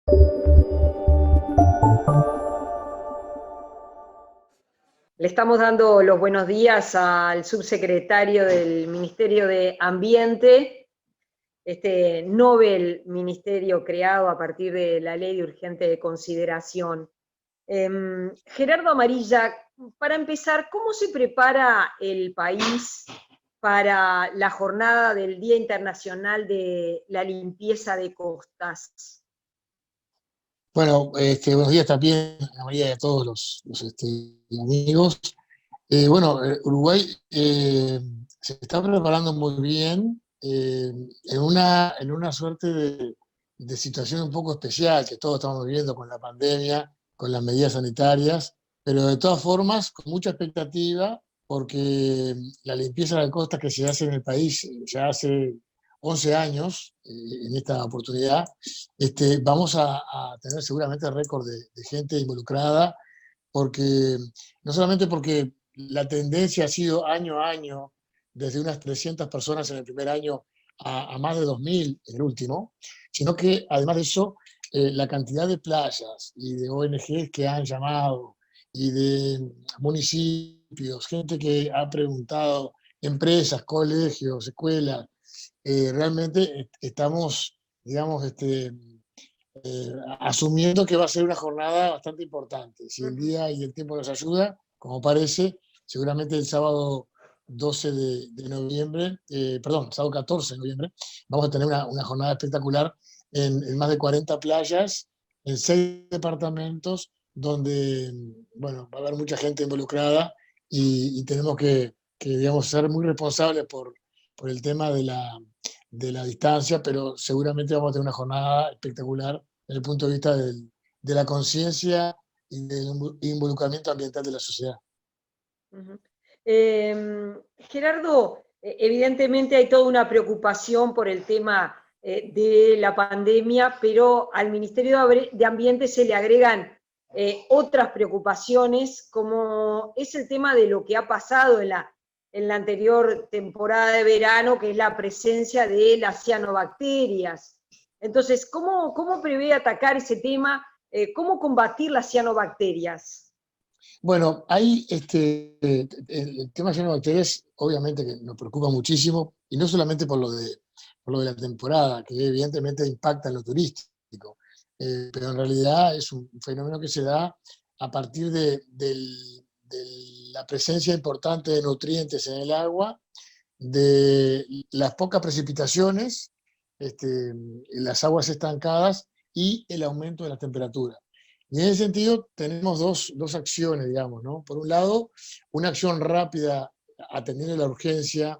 Le estamos dando los buenos días al subsecretario del Ministerio de Ambiente, este Nobel ministerio creado a partir de la Ley de Urgente Consideración. Gerardo Amarilla, para empezar, ¿cómo se prepara el país para la jornada del Día Internacional de la Limpieza de Costas? Bueno, buenos días también a María y a todos los amigos. Uruguay se está preparando muy bien en una suerte de situación un poco especial que todos estamos viviendo con la pandemia, con las medidas sanitarias, pero de todas formas con mucha expectativa porque la limpieza de la costa que se hace en el país ya hace 11 años, en esta oportunidad, vamos a tener seguramente récord de gente involucrada, porque no solamente porque la tendencia ha sido año a año, desde unas 300 personas en el primer año a más de 2.000 en el último, sino que además de eso, la cantidad de playas y de ONGs que han llamado y de municipios, gente que ha preguntado, empresas, colegios, escuelas, realmente estamos, digamos, asumiendo que va a ser una jornada bastante importante. Si el día y el tiempo nos ayuda, como parece, seguramente el sábado 12 de noviembre, perdón, sábado 14 de noviembre, vamos a tener una jornada espectacular en más de 40 playas, en 6 departamentos, donde, bueno, va a haber mucha gente involucrada y tenemos que, digamos, ser muy responsables por el tema de la distancia, pero seguramente vamos a tener una jornada espectacular desde el punto de vista de la conciencia y del involucramiento ambiental de la sociedad. Uh-huh. Gerardo, evidentemente hay toda una preocupación por el tema de la pandemia, pero al Ministerio de Ambiente se le agregan otras preocupaciones, como es el tema de lo que ha pasado en la anterior temporada de verano, que es la presencia de las cianobacterias. Entonces, ¿cómo prevé atacar ese tema? ¿Cómo combatir las cianobacterias? Bueno, ahí el tema de cianobacterias obviamente que nos preocupa muchísimo, y no solamente por lo de la temporada, que evidentemente impacta en lo turístico, pero en realidad es un fenómeno que se da a partir de la presencia importante de nutrientes en el agua, de las pocas precipitaciones, las aguas estancadas y el aumento de la temperatura. Y en ese sentido tenemos dos acciones, digamos, ¿no? Por un lado, una acción rápida atendiendo la urgencia,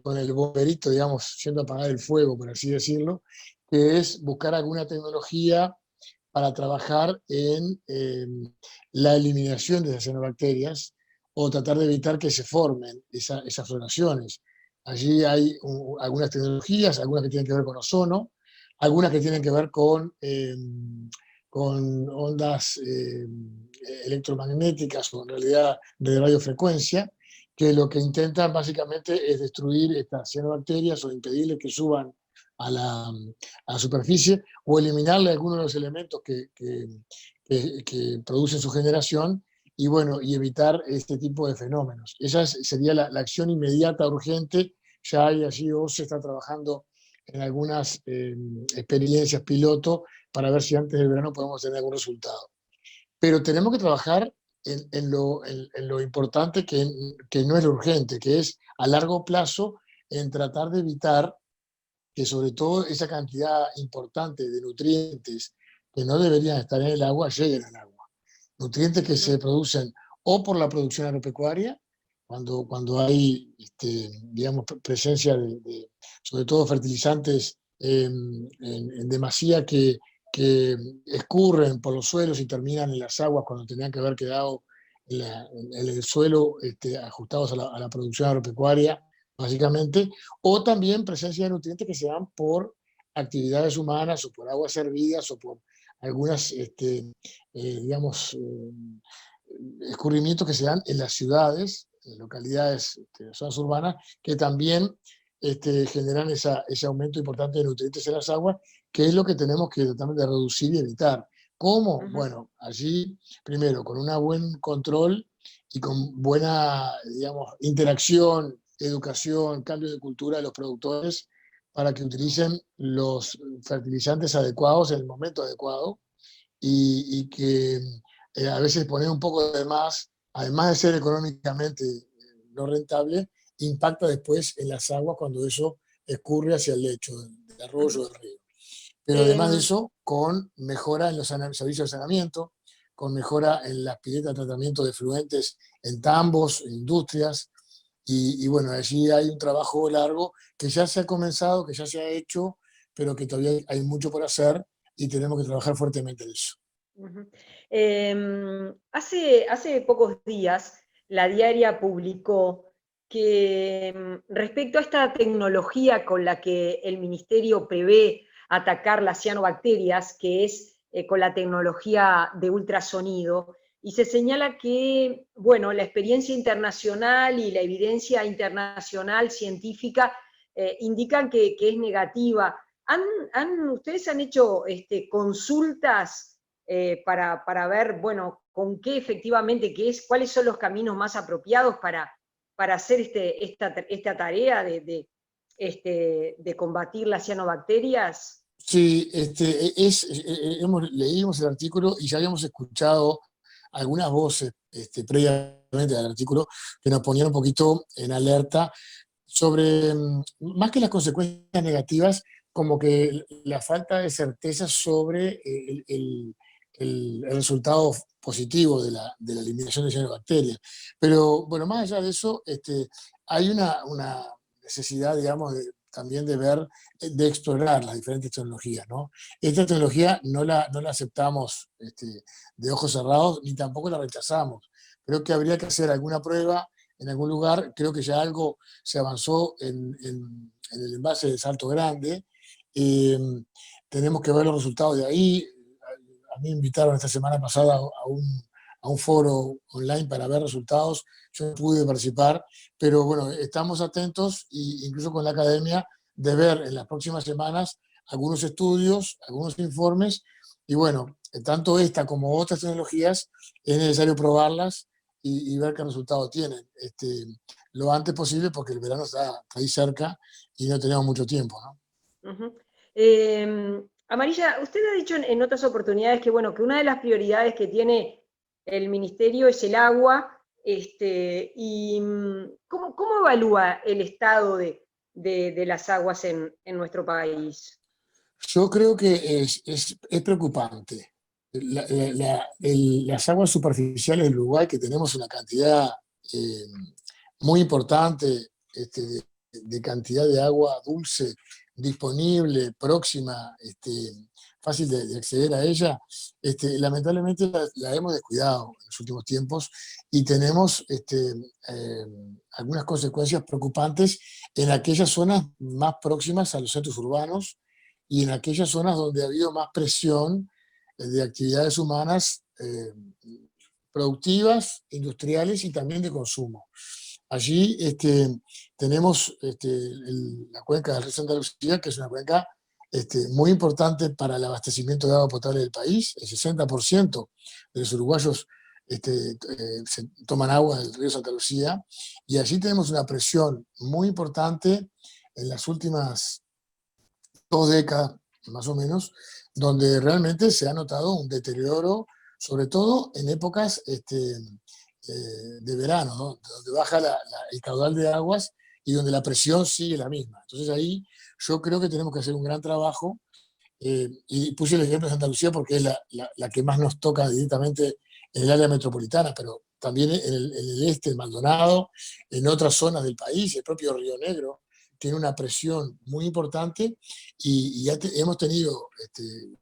con el bomberito, digamos, yendo a apagar el fuego, por así decirlo, que es buscar alguna tecnología para trabajar en la eliminación de las cianobacterias o tratar de evitar que se formen esas floraciones. Allí hay algunas tecnologías, algunas que tienen que ver con ozono, algunas que tienen que ver con ondas electromagnéticas o en realidad de radiofrecuencia, que lo que intentan básicamente es destruir estas cianobacterias o impedirles que suban a la superficie o eliminarle algunos de los elementos que producen su generación y, bueno, y evitar este tipo de fenómenos. Esa sería la acción inmediata, urgente. Ya hay allí o se está trabajando en algunas experiencias piloto para ver si antes del verano podemos tener algún resultado. Pero tenemos que trabajar en lo importante que no es lo urgente, que es a largo plazo en tratar de evitar que sobre todo esa cantidad importante de nutrientes que no deberían estar en el agua lleguen al agua. Nutrientes que se producen o por la producción agropecuaria, cuando hay, digamos, presencia sobre todo fertilizantes en demasía que escurren por los suelos y terminan en las aguas cuando tenían que haber quedado en el suelo, ajustados a la producción agropecuaria, básicamente, o también presencia de nutrientes que se dan por actividades humanas o por aguas hervidas o por algunas, digamos, escurrimientos que se dan en las ciudades, en localidades, zonas urbanas, que también generan ese aumento importante de nutrientes en las aguas, qué es lo que tenemos que tratar de reducir y evitar. ¿Cómo? Ujú. Bueno, allí, primero, con un buen control y con buena, digamos, interacción, educación, cambio de cultura de los productores para que utilicen los fertilizantes adecuados en el momento adecuado y que a veces poner un poco de más, además de ser económicamente no rentable, impacta después en las aguas cuando eso escurre hacia el lecho del arroyo o Ujú. del río. Pero además de Em, eso, con mejora en los servicios de saneamiento, con mejora en las piletas de tratamiento de fluentes en tambos, en industrias, y bueno, allí hay un trabajo largo que ya se ha comenzado, que ya se ha hecho, pero que todavía hay mucho por hacer y tenemos que trabajar fuertemente en eso. Ujú. Hace pocos días la diaria publicó que respecto a esta tecnología con la que el ministerio prevé atacar las cianobacterias, que es con la tecnología de ultrasonido, y se señala que, bueno, la experiencia internacional y la evidencia internacional científica indican que es negativa. ¿Ustedes han hecho consultas para ver, bueno, con qué efectivamente, cuáles son los caminos más apropiados para hacer esta tarea de combatir las cianobacterias? Sí, leímos el artículo y ya habíamos escuchado algunas voces previamente al artículo que nos ponían un poquito en alerta sobre, más que las consecuencias negativas, como que la falta de certeza sobre el resultado positivo de la eliminación de cianobacterias. Pero bueno, más allá de eso, hay una necesidad, digamos, también de ver, de explorar las diferentes tecnologías, ¿no? Esta tecnología no la aceptamos de ojos cerrados, ni tampoco la rechazamos. Creo que habría que hacer alguna prueba en algún lugar. Creo que ya algo se avanzó en el envase de Salto Grande. Eh, Tenemos que ver los resultados de ahí. A mí me invitaron esta semana pasada a un foro online para ver resultados. Yo no pude participar, pero bueno, estamos atentos, incluso con la academia, de ver en las próximas semanas algunos estudios, algunos informes, y bueno, tanto esta como otras tecnologías es necesario probarlas y ver qué resultado tienen lo antes posible, porque el verano está ahí cerca y no tenemos mucho tiempo, ¿no? Ujú. Amarilla, usted ha dicho en otras oportunidades que, bueno, que una de las prioridades que tiene el ministerio es el agua, y ¿cómo evalúa el estado de las aguas en nuestro país? Yo creo que es preocupante. Las aguas superficiales del Uruguay, que tenemos una cantidad eh, muy importante de cantidad de agua dulce disponible, próxima, fácil de acceder a ella, lamentablemente la hemos descuidado en los últimos tiempos y tenemos eh, algunas consecuencias preocupantes en aquellas zonas más próximas a los centros urbanos y en aquellas zonas donde ha habido más presión de actividades humanas productivas, industriales y también de consumo. Allí tenemos la cuenca del río Santa Lucía, que es una cuenca muy importante para el abastecimiento de agua potable del país. El 60% de los uruguayos se toman agua del río Santa Lucía, y allí tenemos una presión muy importante en las últimas 2 décadas, más o menos, donde realmente se ha notado un deterioro, sobre todo en épocas de verano, ¿no? Donde baja el caudal de aguas y donde la presión sigue la misma. Entonces ahí yo creo que tenemos que hacer un gran trabajo, y puse el ejemplo de Santa Lucía porque es la que más nos toca directamente en el área metropolitana, pero también en el este, en Maldonado, en otras zonas del país, el propio Río Negro tiene una presión muy importante, y ya hemos tenido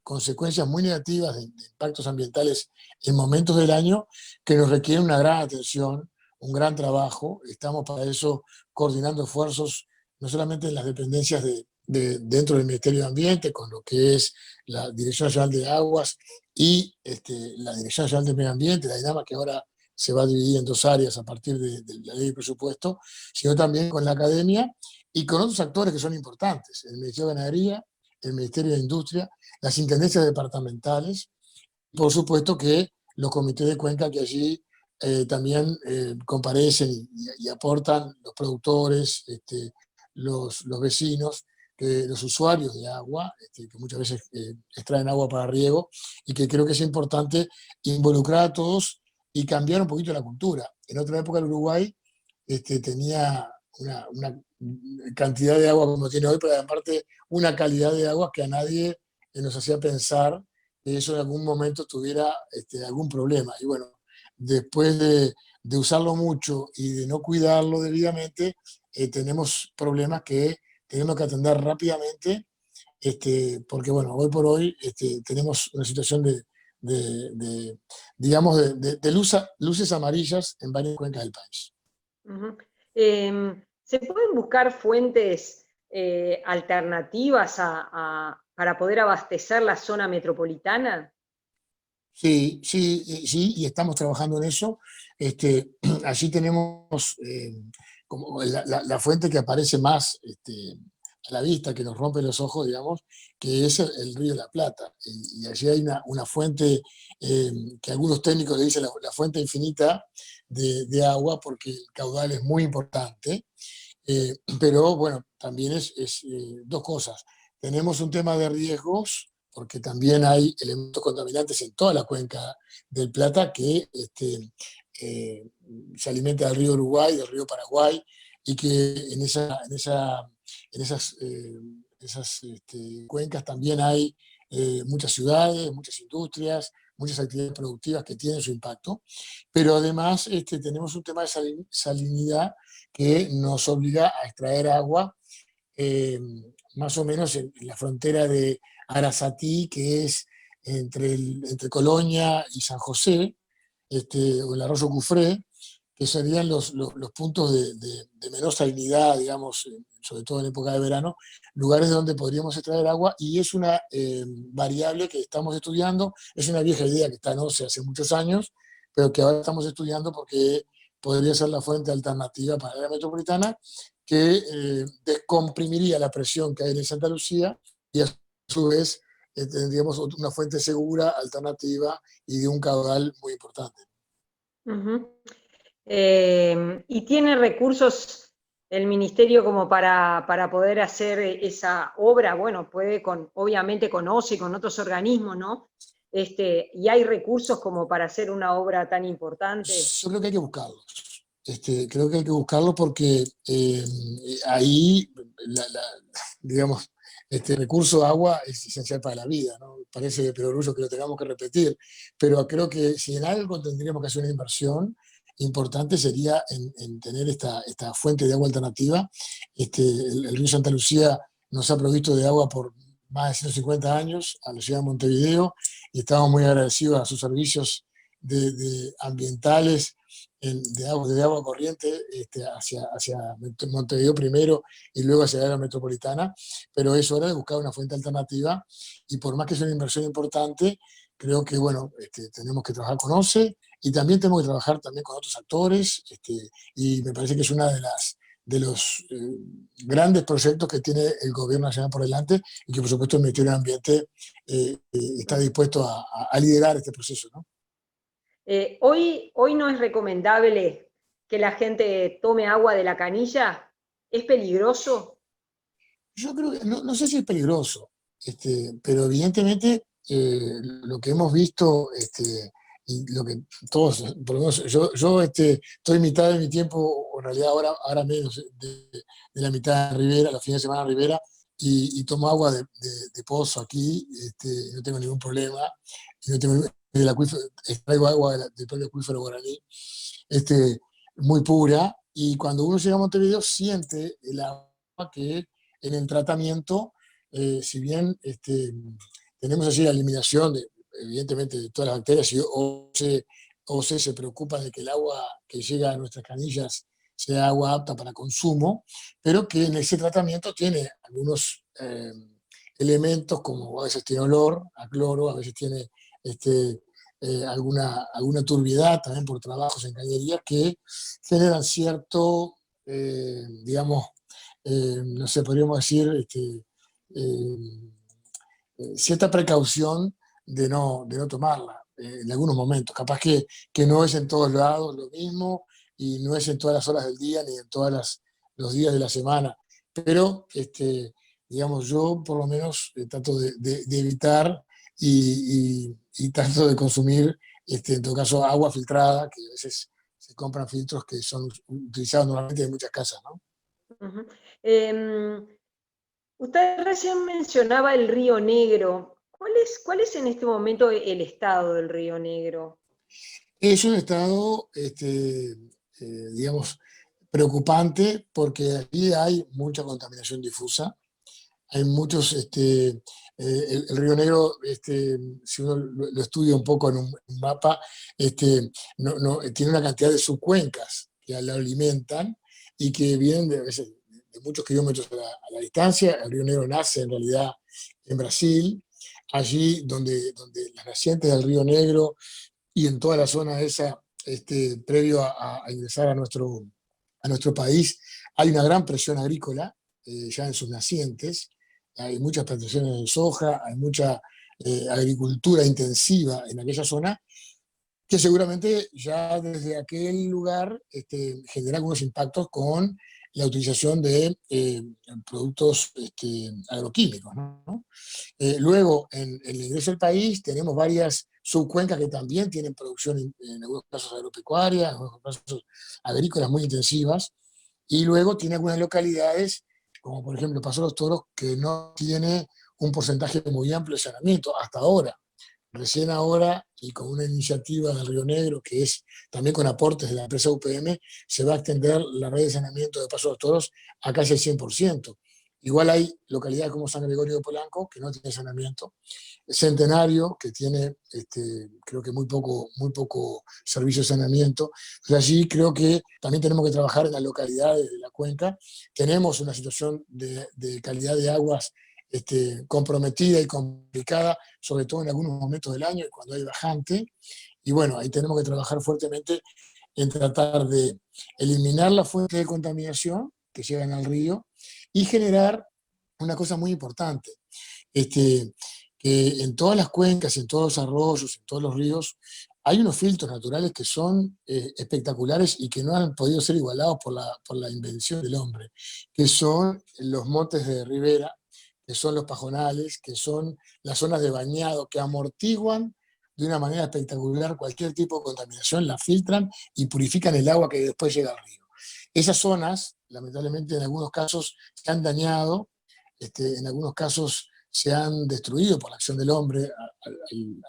consecuencias muy negativas de impactos ambientales en momentos del año que nos requieren una gran atención, un gran trabajo. Estamos para eso coordinando esfuerzos, no solamente en las dependencias dentro del Ministerio de Ambiente, con lo que es la Dirección Nacional de Aguas y la Dirección Nacional de Medio Ambiente, la DINAMA, que ahora se va a dividir en 2 áreas a partir de la ley de presupuesto, sino también con la academia y con otros actores que son importantes, el Ministerio de Ganadería, el Ministerio de Industria, las intendencias departamentales, por supuesto que los comités de cuenca que allí también comparecen y aportan los productores, los vecinos, los usuarios de agua, que muchas veces extraen agua para riego, y que creo que es importante involucrar a todos y cambiar un poquito la cultura. En otra época el Uruguay tenía una cantidad de agua como tiene hoy, pero aparte una calidad de agua que a nadie nos hacía pensar que eso en algún momento tuviera algún problema. Y bueno, después de usarlo mucho y de no cuidarlo debidamente, tenemos problemas que tenemos que atender rápidamente, porque bueno, hoy por hoy tenemos una situación de, digamos, luces amarillas en varias cuencas del país. Uh-huh. ¿Se pueden buscar fuentes alternativas para poder abastecer la zona metropolitana? Sí, sí, sí, y estamos trabajando en eso. Allí tenemos como la fuente que aparece más a la vista, que nos rompe los ojos, digamos, que es el Río de la Plata. Y allí hay una fuente que algunos técnicos le dicen la fuente infinita de agua, porque el caudal es muy importante. Pero bueno, también es dos cosas. Tenemos un tema de riesgos, porque también hay elementos contaminantes en toda la cuenca del Plata que eh, se alimenta del río Uruguay, del río Paraguay, y que en esas cuencas también hay muchas ciudades, muchas industrias, muchas actividades productivas que tienen su impacto. Pero además tenemos un tema de salinidad que nos obliga a extraer agua eh, más o menos en la frontera de Arasatí, que es entre Colonia y San José, o el arroyo Cufré, que serían los puntos de menor salinidad, digamos, sobre todo en época de verano, lugares donde podríamos extraer agua, y es una variable que estamos estudiando. Es una vieja idea que está en OCE hace muchos años, pero que ahora estamos estudiando porque podría ser la fuente alternativa para la metropolitana, que descomprimiría la presión que hay en Santa Lucía, y a su vez tendríamos una fuente segura, alternativa y de un caudal muy importante. Uh-huh. ¿Y tiene recursos el ministerio como para poder hacer esa obra? Bueno, puede obviamente con OCE y con otros organismos, ¿no? Y hay recursos como para hacer una obra tan importante. Yo creo que hay que buscarlos. Creo que hay que buscarlos porque ahí, digamos, este recurso de agua es esencial para la vida, ¿no? Parece de perogrullo que lo tengamos que repetir, pero creo que si en algo tendríamos que hacer una inversión importante sería en tener esta fuente de agua alternativa. El río Santa Lucía nos ha provisto de agua por más de 150 años a la ciudad de Montevideo, y estamos muy agradecidos a sus servicios ambientales de agua corriente hacia Montevideo primero y luego hacia la área metropolitana, pero es hora de buscar una fuente alternativa, y por más que sea una inversión importante, creo que bueno, tenemos que trabajar con OCE, y también tenemos que trabajar también con otros actores, y me parece que es una de los grandes proyectos que tiene el gobierno nacional por delante, y que por supuesto el Ministerio de Ambiente está dispuesto a liderar este proceso, ¿no? Hoy no es recomendable que la gente tome agua de la canilla. ¿Es peligroso? Yo creo que, no sé si es peligroso, pero evidentemente lo que hemos visto, y lo que todos, por lo menos yo estoy mitad de mi tiempo, o en realidad ahora menos de la mitad de Rivera, los fines de semana en Rivera, y tomo agua de pozo aquí, no tengo ningún problema, y no tengo del acuífero, extraigo agua del propio acuífero guaraní, muy pura, y cuando uno llega a Montevideo siente el agua que en el tratamiento, si bien tenemos así la eliminación evidentemente de todas las bacterias, y OCE se preocupa de que el agua que llega a nuestras canillas sea agua apta para consumo, pero que en ese tratamiento tiene algunos elementos, como a veces tiene olor a cloro, a veces tiene alguna turbiedad también por trabajos en cañerías que generan cierto, digamos, no sé, podríamos decir, cierta precaución de no tomarla en algunos momentos. Capaz que no es en todos lados lo mismo y no es en todas las horas del día ni en todos los días de la semana. Pero, digamos, yo por lo menos trato de evitar y trato de consumir, en todo caso, agua filtrada, que a veces se compran filtros que son utilizados normalmente en muchas casas, ¿no? Ujú. Usted recién mencionaba el Río Negro. Cuál es en este momento el estado del Río Negro? Es un estado, digamos, preocupante porque aquí hay mucha contaminación difusa, hay muchos, el Río Negro, si uno lo estudia un poco en un mapa, tiene una cantidad de subcuencas que la alimentan y que vienen de, a veces, de muchos kilómetros a la distancia. El Río Negro nace en realidad en Brasil, allí donde las nacientes del Río Negro y en toda la zona esa, previo a ingresar a nuestro país, hay una gran presión agrícola ya en sus nacientes, hay muchas plantaciones de soja, hay mucha agricultura intensiva en aquella zona, que seguramente ya desde aquel lugar genera algunos impactos con la utilización de productos agroquímicos, ¿no? Luego, en el ingreso al país, tenemos varias subcuencas que también tienen producción, en algunos casos agropecuaria, en algunos casos agrícolas muy intensivas, y luego tiene algunas localidades, como por ejemplo Paso de los Toros, que no tiene un porcentaje muy amplio de saneamiento hasta ahora. Recién ahora, y con una iniciativa del Río Negro, que es también con aportes de la empresa UPM, se va a extender la red de saneamiento de Paso de los Toros a casi el 100%. Igual hay localidades como San Gregorio de Polanco, que no tiene saneamiento, Centenario, que tiene, creo que muy poco servicio de saneamiento. Entonces allí creo que también tenemos que trabajar en las localidades de la cuenca. Tenemos una situación de calidad de aguas comprometida y complicada, sobre todo en algunos momentos del año, cuando hay bajante. Y bueno, ahí tenemos que trabajar fuertemente en tratar de eliminar las fuentes de contaminación que llegan al río y generar una cosa muy importante, que en todas las cuencas, en todos los arroyos, en todos los ríos, hay unos filtros naturales que son espectaculares y que no han podido ser igualados por la invención del hombre, que son los montes de ribera, que son los pajonales, que son las zonas de bañado, que amortiguan de una manera espectacular cualquier tipo de contaminación, la filtran y purifican el agua que después llega al río. Esas zonas, lamentablemente, en algunos casos se han dañado, en algunos casos se han destruido por la acción del hombre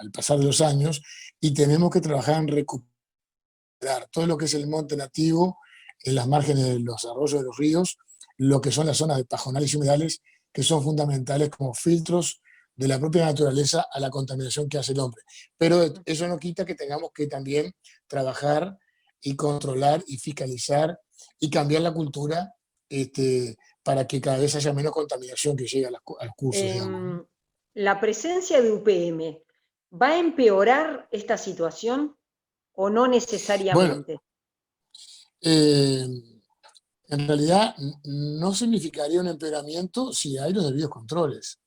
al pasar de los años, y tenemos que trabajar en recuperar todo lo que es el monte nativo en las márgenes de los arroyos de los ríos, lo que son las zonas de pajonales y humedales, que son fundamentales como filtros de la propia naturaleza a la contaminación que hace el hombre. Pero eso no quita que tengamos que también trabajar y controlar y fiscalizar y cambiar la cultura, para que cada vez haya menos contaminación que llegue a los cursos, digamos, ¿no? ¿La presencia de UPM va a empeorar esta situación o no Bueno, necesariamente? eh, en realidad no significaría un empeoramiento si hay los debidos controles.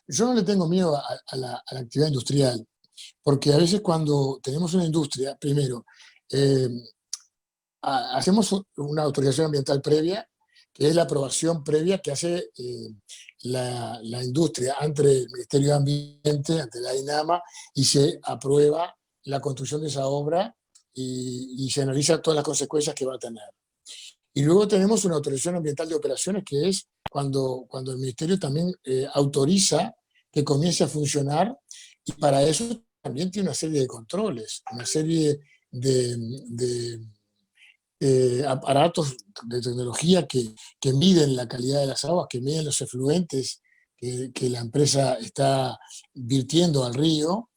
Yo no le tengo miedo a la actividad industrial, porque a veces cuando tenemos una industria, primero, eh, hacemos una autorización ambiental previa, que es la aprobación previa que hace la industria ante el Ministerio de Ambiente, ante la INAMA, y se aprueba la construcción de esa obra y se analiza todas las consecuencias que va a tener. Y luego tenemos una autorización ambiental de operaciones, que es cuando el Ministerio también autoriza que comience a funcionar, y para eso también tiene una serie de controles, una serie de, de aparatos de tecnología que miden la calidad de las aguas, que miden los efluentes que la empresa está virtiendo al río,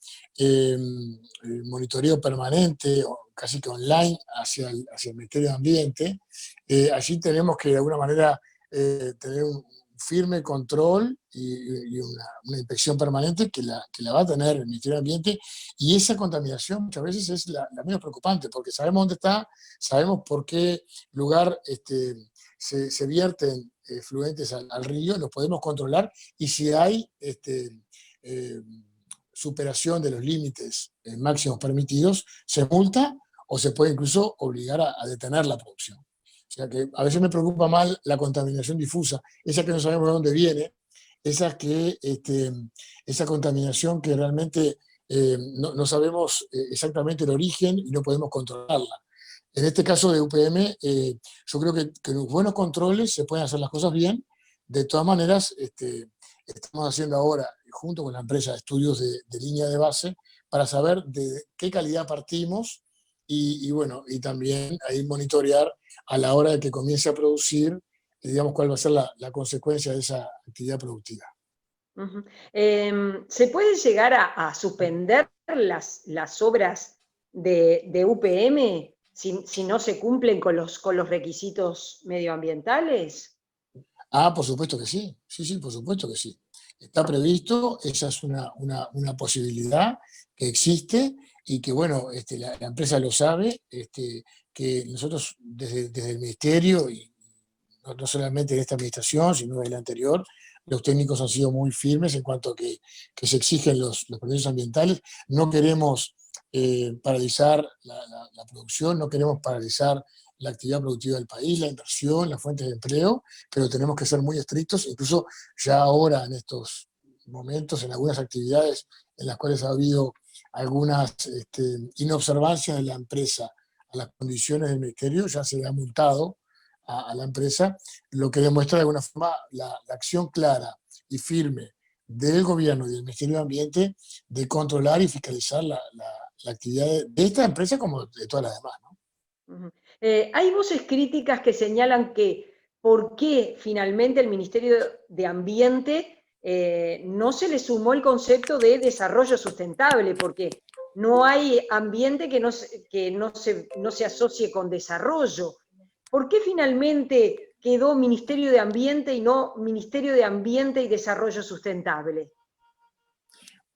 monitoreo permanente, o casi que online, hacia el Ministerio de Ambiente. Allí tenemos que de alguna manera tener un firme control y una inspección permanente que la va a tener el Ministerio de Ambiente, y esa contaminación muchas veces es la menos preocupante, porque sabemos dónde está, sabemos por qué lugar se vierten fluentes al río, los podemos controlar, y si hay superación de los límites máximos permitidos, se multa o se puede incluso obligar a detener la producción. O sea que a veces me preocupa más la contaminación difusa, esa que no sabemos de dónde viene, esa contaminación que realmente no sabemos exactamente el origen y no podemos controlarla. En este caso de UPM, yo creo que con buenos controles se pueden hacer las cosas bien. De todas maneras, estamos haciendo ahora, junto con la empresa, estudios de línea de base para saber de qué calidad partimos y bueno, y también ahí monitorear a la hora de que comience a producir, digamos, cuál va a ser la consecuencia de esa actividad productiva. Uh-huh. ¿Se puede llegar a suspender las obras de UPM si no se cumplen con los requisitos medioambientales? Ah, por supuesto que sí. Sí, por supuesto que sí. Está previsto, esa es una posibilidad que existe y que, bueno, la empresa lo sabe, que nosotros desde el Ministerio, y no solamente en esta administración, sino en la anterior, los técnicos han sido muy firmes en cuanto a que se exigen los permisos ambientales. No queremos paralizar la producción, no queremos paralizar la actividad productiva del país, la inversión, las fuentes de empleo, pero tenemos que ser muy estrictos, incluso ya ahora en estos momentos, en algunas actividades en las cuales ha habido algunas inobservancias de la empresa a las condiciones del Ministerio, ya se le ha multado a la empresa, lo que demuestra de alguna forma la acción clara y firme del gobierno y del Ministerio de Ambiente de controlar y fiscalizar la actividad de esta empresa como de todas las demás, ¿no? Uh-huh. Hay voces críticas que señalan que por qué finalmente el Ministerio de Ambiente no se le sumó el concepto de desarrollo sustentable, porque no hay ambiente que no se asocie con desarrollo. ¿Por qué finalmente quedó Ministerio de Ambiente y no Ministerio de Ambiente y Desarrollo Sustentable?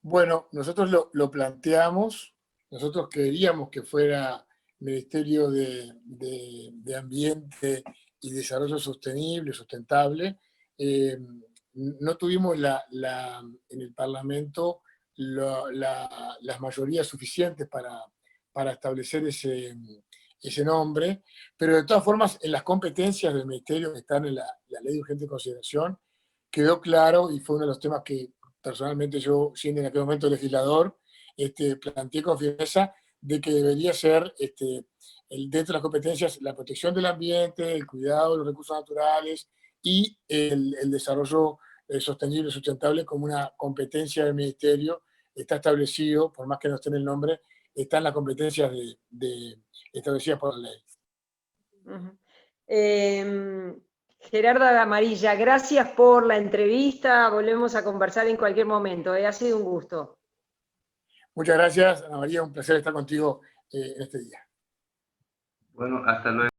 Bueno, nosotros lo planteamos, nosotros queríamos que fuera Ministerio de Ambiente y Desarrollo Sostenible, Sustentable. No tuvimos en el Parlamento las mayorías suficientes para establecer ese nombre, pero de todas formas en las competencias del Ministerio que están en la Ley de Urgente Consideración, quedó claro y fue uno de los temas que personalmente yo, siendo en aquel momento legislador, planteé con firmeza de que debería ser dentro de las competencias la protección del ambiente, el cuidado de los recursos naturales y el desarrollo sostenible y sustentable como una competencia del Ministerio. Está establecido, por más que no esté en el nombre, está en las competencias establecidas por la ley. Uh-huh. Gerarda Amarilla, gracias por la entrevista. Volvemos a conversar en cualquier momento. Ha sido un gusto. Muchas gracias, Ana María. Un placer estar contigo en este día. Bueno, hasta luego.